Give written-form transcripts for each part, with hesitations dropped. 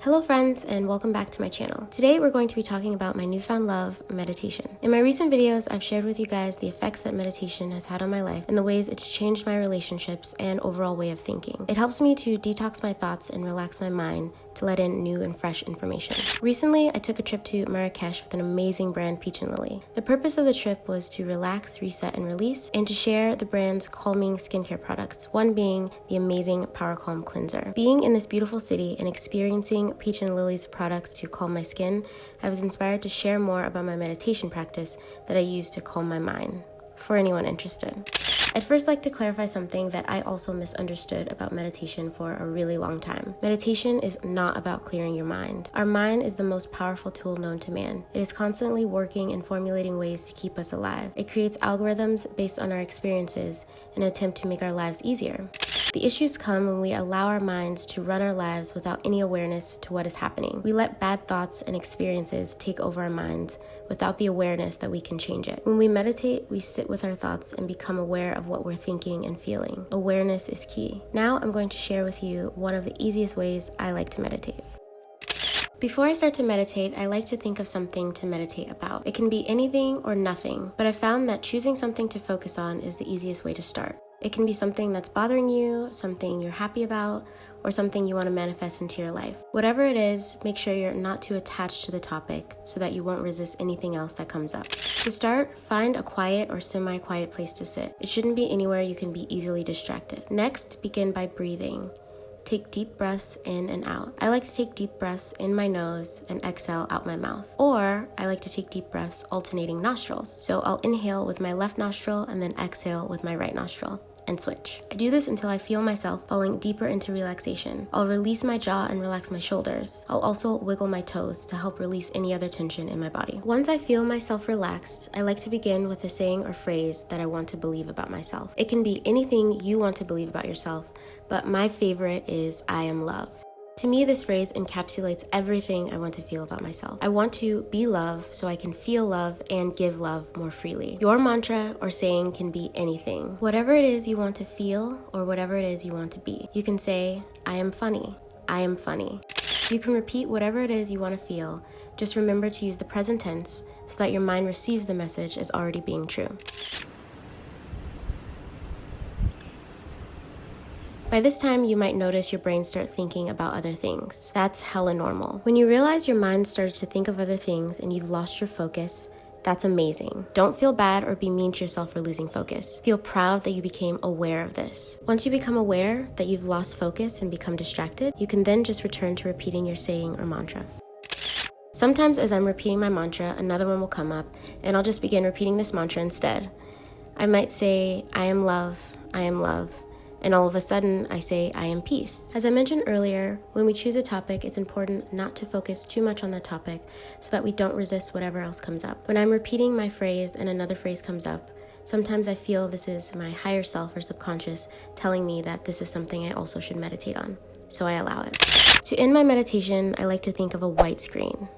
Hello friends, and welcome back to my channel. Today we're going to be talking about my newfound love, meditation. In my recent videos, I've shared with you guys the effects that meditation has had on my life and the ways it's changed my relationships and overall way of thinking. It helps me to detox my thoughts and relax my mind to let in new and fresh information. Recently, I took a trip to Marrakech with an amazing brand, Peach & Lily. The purpose of the trip was to relax, reset, and release, and to share the brand's calming skincare products, one being the amazing Power Calm Cleanser. Being in this beautiful city and experiencing Peach & Lily's products to calm my skin, I was inspired to share more about my meditation practice that I use to calm my mind, for anyone interested. I'd first like to clarify something that I also misunderstood about meditation for a really long time. Meditation is not about clearing your mind. Our mind is the most powerful tool known to man. It is constantly working and formulating ways to keep us alive. It creates algorithms based on our experiences in an attempt to make our lives easier. The issues come when we allow our minds to run our lives without any awareness to what is happening. We let bad thoughts and experiences take over our minds without the awareness that we can change it. When we meditate, we sit with our thoughts and become aware of what we're thinking and feeling. Awareness is key. Now I'm going to share with you one of the easiest ways I like to meditate. Before I start to meditate, I like to think of something to meditate about. It can be anything or nothing, but I found that choosing something to focus on is the easiest way to start. It can be something that's bothering you, something you're happy about, or something you want to manifest into your life. Whatever it is, make sure you're not too attached to the topic so that you won't resist anything else that comes up. To start, find a quiet or semi-quiet place to sit. It shouldn't be anywhere you can be easily distracted. Next, begin by breathing. Take deep breaths in and out. I like to take deep breaths in my nose and exhale out my mouth. Or I like to take deep breaths alternating nostrils. So I'll inhale with my left nostril and then exhale with my right nostril, and switch. I do this until I feel myself falling deeper into relaxation. I'll release my jaw and relax my shoulders. I'll also wiggle my toes to help release any other tension in my body. Once I feel myself relaxed, I like to begin with a saying or phrase that I want to believe about myself. It can be anything you want to believe about yourself, but my favorite is I am love. To me, this phrase encapsulates everything I want to feel about myself. I want to be love so I can feel love and give love more freely. Your mantra or saying can be anything. Whatever it is you want to feel or whatever it is you want to be. You can say, I am funny. I am funny. You can repeat whatever it is you want to feel. Just remember to use the present tense so that your mind receives the message as already being true. By this time, you might notice your brain start thinking about other things. That's hella normal. When you realize your mind started to think of other things and you've lost your focus, that's amazing. Don't feel bad or be mean to yourself for losing focus. Feel proud that you became aware of this. Once you become aware that you've lost focus and become distracted, you can then just return to repeating your saying or mantra. Sometimes as I'm repeating my mantra, another one will come up and I'll just begin repeating this mantra instead. I might say, I am love, I am love. And all of a sudden, I say, I am peace. As I mentioned earlier, when we choose a topic, it's important not to focus too much on that topic so that we don't resist whatever else comes up. When I'm repeating my phrase and another phrase comes up, sometimes I feel this is my higher self or subconscious telling me that this is something I also should meditate on. So I allow it. To end my meditation, I like to think of a white screen.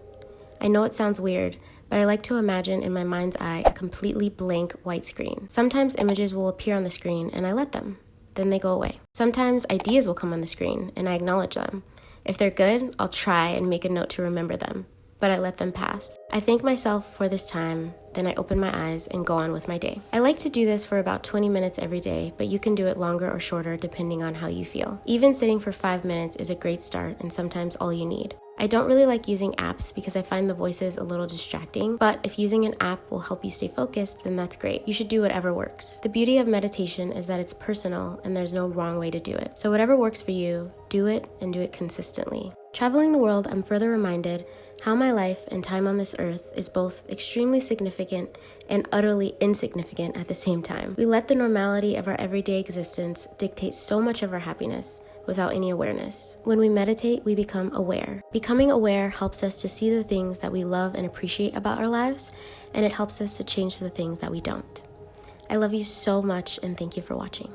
I know it sounds weird, but I like to imagine in my mind's eye a completely blank white screen. Sometimes images will appear on the screen and I let them. Then they go away. Sometimes ideas will come on the screen and I acknowledge them. If they're good, I'll try and make a note to remember them, but I let them pass. I thank myself for this time, then I open my eyes and go on with my day. I like to do this for about 20 minutes every day, but you can do it longer or shorter depending on how you feel. Even sitting for 5 minutes is a great start and sometimes all you need. I don't really like using apps because I find the voices a little distracting, but if using an app will help you stay focused, then that's great. You should do whatever works. The beauty of meditation is that it's personal and there's no wrong way to do it. So whatever works for you, do it and do it consistently. Traveling the world, I'm further reminded how my life and time on this earth is both extremely significant and utterly insignificant at the same time. We let the normality of our everyday existence dictate so much of our happiness without any awareness. When we meditate, we become aware. Becoming aware helps us to see the things that we love and appreciate about our lives, and it helps us to change the things that we don't. I love you so much and thank you for watching.